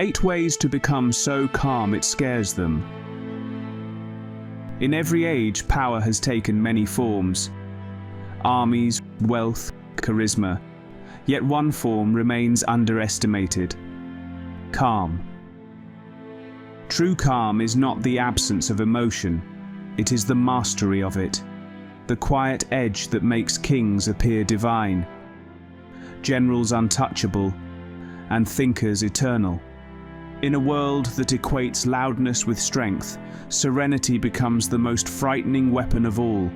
8 ways to become so calm it scares them. In every age, power has taken many forms. Armies, wealth, charisma. Yet one form remains underestimated: calm. True calm is not the absence of emotion, it is the mastery of it, the quiet edge that makes kings appear divine, generals untouchable, and thinkers eternal. In a world that equates loudness with strength, serenity becomes the most frightening weapon of all.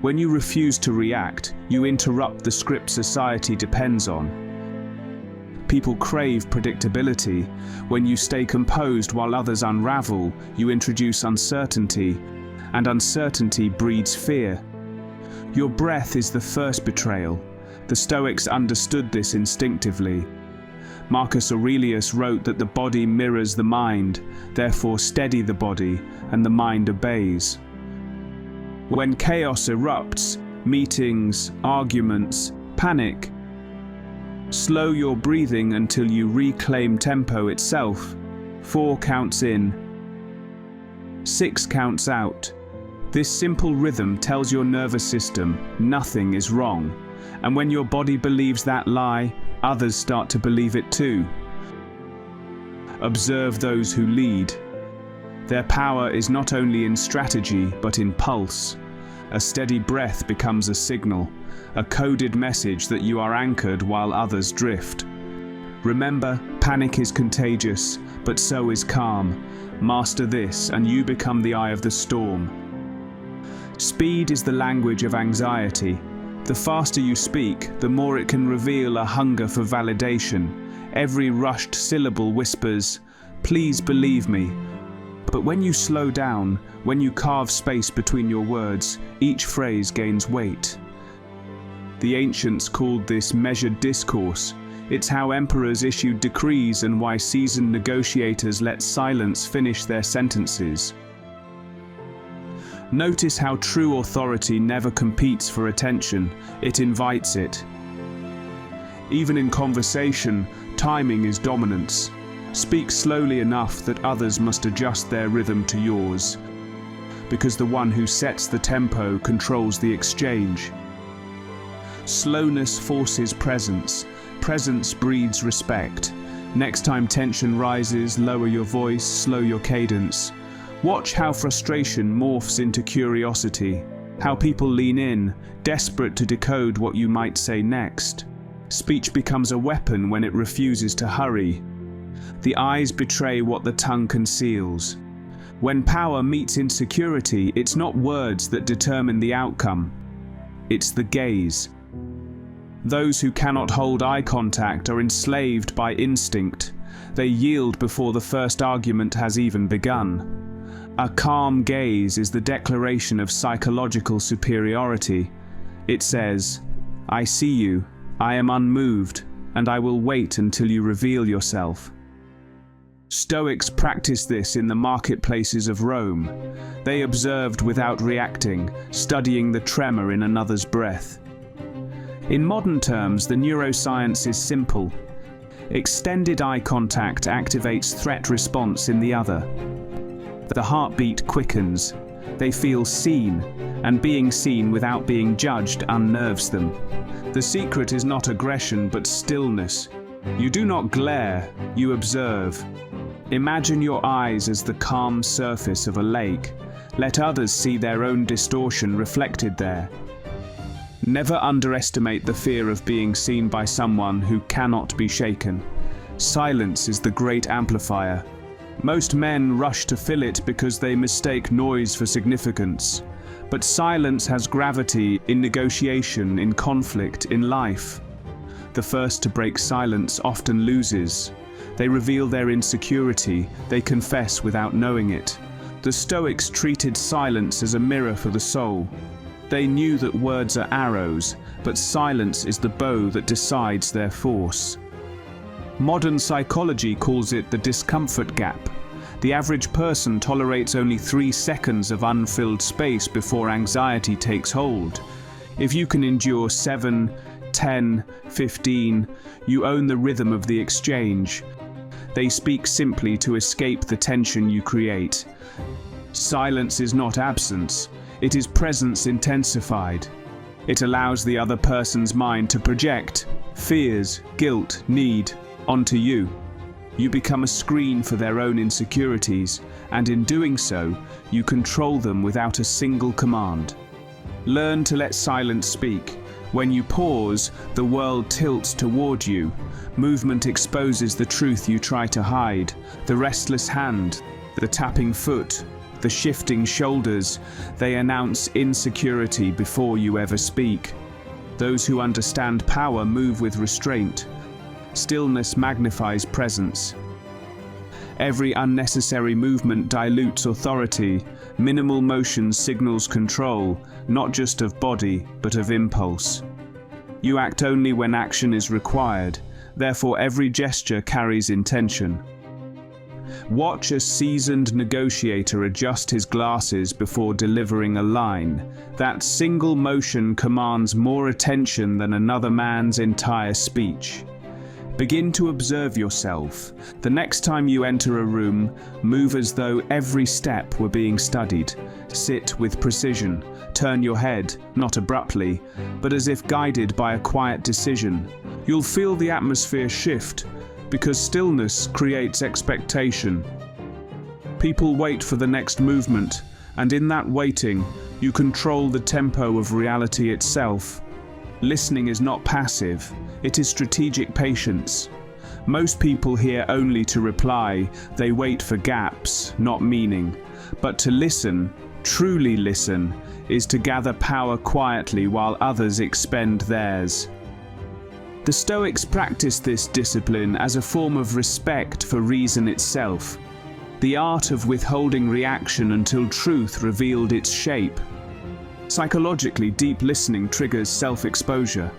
When you refuse to react, you interrupt the script society depends on. People crave predictability. When you stay composed while others unravel, you introduce uncertainty, and uncertainty breeds fear. Your breath is the first betrayal. The Stoics understood this instinctively. Marcus Aurelius wrote that the body mirrors the mind, therefore steady the body, and the mind obeys. When chaos erupts, meetings, arguments, panic, slow your breathing until you reclaim tempo itself. 4 counts in, 6 counts out. This simple rhythm tells your nervous system nothing is wrong. And when your body believes that lie, others start to believe it too. Observe those who lead. Their power is not only in strategy, but in pulse. A steady breath becomes a signal, a coded message that you are anchored while others drift. Remember, panic is contagious, but so is calm. Master this, and you become the eye of the storm. Speed is the language of anxiety. The faster you speak, the more it can reveal a hunger for validation. Every rushed syllable whispers, "Please believe me." But when you slow down, when you carve space between your words, each phrase gains weight. The ancients called this measured discourse. It's how emperors issued decrees and why seasoned negotiators let silence finish their sentences. Notice how true authority never competes for attention, it invites it. Even in conversation, timing is dominance. Speak slowly enough that others must adjust their rhythm to yours, because the one who sets the tempo controls the exchange. Slowness forces presence. Presence breeds respect. Next time tension rises, lower your voice, slow your cadence. Watch how frustration morphs into curiosity, how people lean in, desperate to decode what you might say next. Speech becomes a weapon when it refuses to hurry. The eyes betray what the tongue conceals. When power meets insecurity, it's not words that determine the outcome. It's the gaze. Those who cannot hold eye contact are enslaved by instinct. They yield before the first argument has even begun. A calm gaze is the declaration of psychological superiority. It says, "I see you, I am unmoved, and I will wait until you reveal yourself." Stoics practiced this in the marketplaces of Rome. They observed without reacting, studying the tremor in another's breath. In modern terms, the neuroscience is simple. Extended eye contact activates threat response in the other. The heartbeat quickens. They feel seen, and being seen without being judged unnerves them. The secret is not aggression, but stillness. You do not glare, you observe. Imagine your eyes as the calm surface of a lake. Let others see their own distortion reflected there. Never underestimate the fear of being seen by someone who cannot be shaken. Silence is the great amplifier. Most men rush to fill it because they mistake noise for significance. But silence has gravity in negotiation, in conflict, in life. The first to break silence often loses. They reveal their insecurity, they confess without knowing it. The Stoics treated silence as a mirror for the soul. They knew that words are arrows, but silence is the bow that decides their force. Modern psychology calls it the discomfort gap. The average person tolerates only 3 seconds of unfilled space before anxiety takes hold. If you can endure 7, 10, 15, you own the rhythm of the exchange. They speak simply to escape the tension you create. Silence is not absence, it is presence intensified. It allows the other person's mind to project fears, guilt, need onto you. You become a screen for their own insecurities, and in doing so, you control them without a single command. Learn to let silence speak. When you pause, the world tilts toward you. Movement exposes the truth you try to hide. The restless hand, the tapping foot, the shifting shoulders, they announce insecurity before you ever speak. Those who understand power move with restraint. Stillness magnifies presence. Every unnecessary movement dilutes authority. Minimal motion signals control, not just of body, but of impulse. You act only when action is required, therefore every gesture carries intention. Watch a seasoned negotiator adjust his glasses before delivering a line. That single motion commands more attention than another man's entire speech. Begin to observe yourself. The next time you enter a room, move as though every step were being studied. Sit with precision. Turn your head, not abruptly, but as if guided by a quiet decision. You'll feel the atmosphere shift, because stillness creates expectation. People wait for the next movement, and in that waiting, you control the tempo of reality itself. Listening is not passive, it is strategic patience. Most people hear only to reply, they wait for gaps, not meaning. But to listen, truly listen, is to gather power quietly while others expend theirs. The Stoics practiced this discipline as a form of respect for reason itself, the art of withholding reaction until truth revealed its shape. Psychologically, deep listening triggers self-exposure.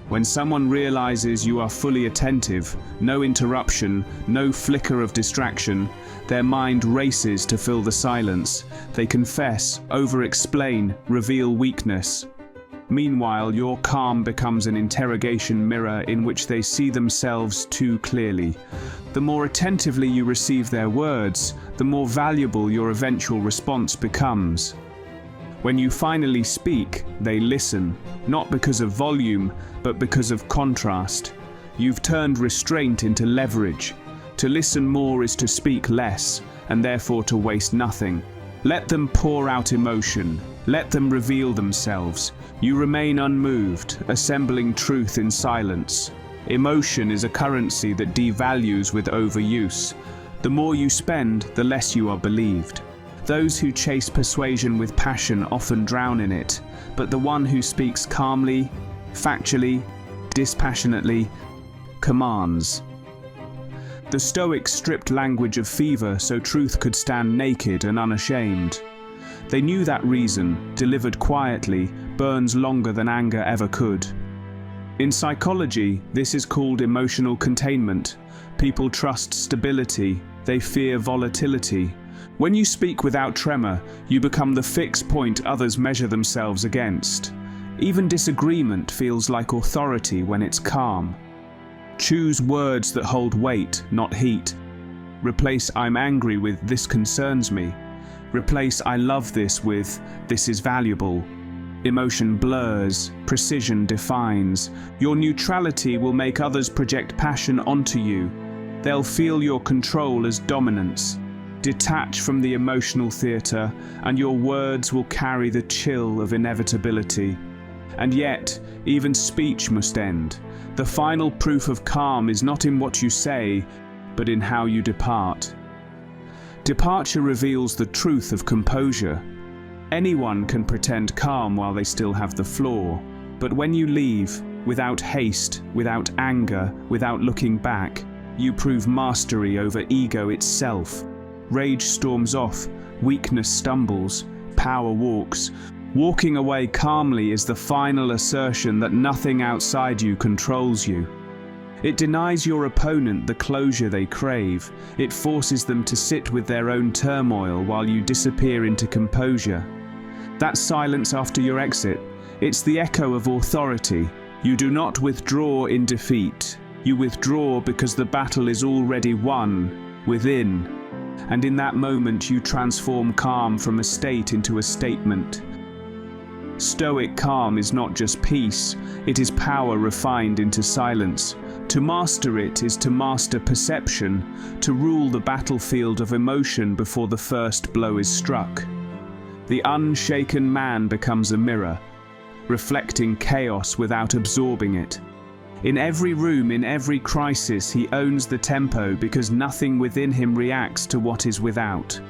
When someone realizes you are fully attentive, no interruption, no flicker of distraction, their mind races to fill the silence. They confess, over-explain, reveal weakness. Meanwhile, your calm becomes an interrogation mirror in which they see themselves too clearly. The more attentively you receive their words, the more valuable your eventual response becomes. When you finally speak, they listen, not because of volume, but because of contrast. You've turned restraint into leverage. To listen more is to speak less, and therefore to waste nothing. Let them pour out emotion. Let them reveal themselves. You remain unmoved, assembling truth in silence. Emotion is a currency that devalues with overuse. The more you spend, the less you are believed. Those who chase persuasion with passion often drown in it, but the one who speaks calmly, factually, dispassionately, commands. The Stoics stripped language of fever so truth could stand naked and unashamed. They knew that reason, delivered quietly, burns longer than anger ever could. In psychology, this is called emotional containment. People trust stability, they fear volatility. When you speak without tremor, you become the fixed point others measure themselves against. Even disagreement feels like authority when it's calm. Choose words that hold weight, not heat. Replace "I'm angry" with "this concerns me." Replace "I love this" with "this is valuable." Emotion blurs, precision defines. Your neutrality will make others project passion onto you. They'll feel your control as dominance. Detach from the emotional theatre, and your words will carry the chill of inevitability. And yet, even speech must end. The final proof of calm is not in what you say, but in how you depart. Departure reveals the truth of composure. Anyone can pretend calm while they still have the floor, but when you leave, without haste, without anger, without looking back, you prove mastery over ego itself. Rage storms off, weakness stumbles, power walks. Walking away calmly is the final assertion that nothing outside you controls you. It denies your opponent the closure they crave. It forces them to sit with their own turmoil while you disappear into composure. That silence after your exit, it's the echo of authority. You do not withdraw in defeat. You withdraw because the battle is already won, within. And in that moment you transform calm from a state into a statement. Stoic calm is not just peace, it is power refined into silence. To master it is to master perception, to rule the battlefield of emotion before the first blow is struck. The unshaken man becomes a mirror, reflecting chaos without absorbing it. In every room, in every crisis, he owns the tempo because nothing within him reacts to what is without.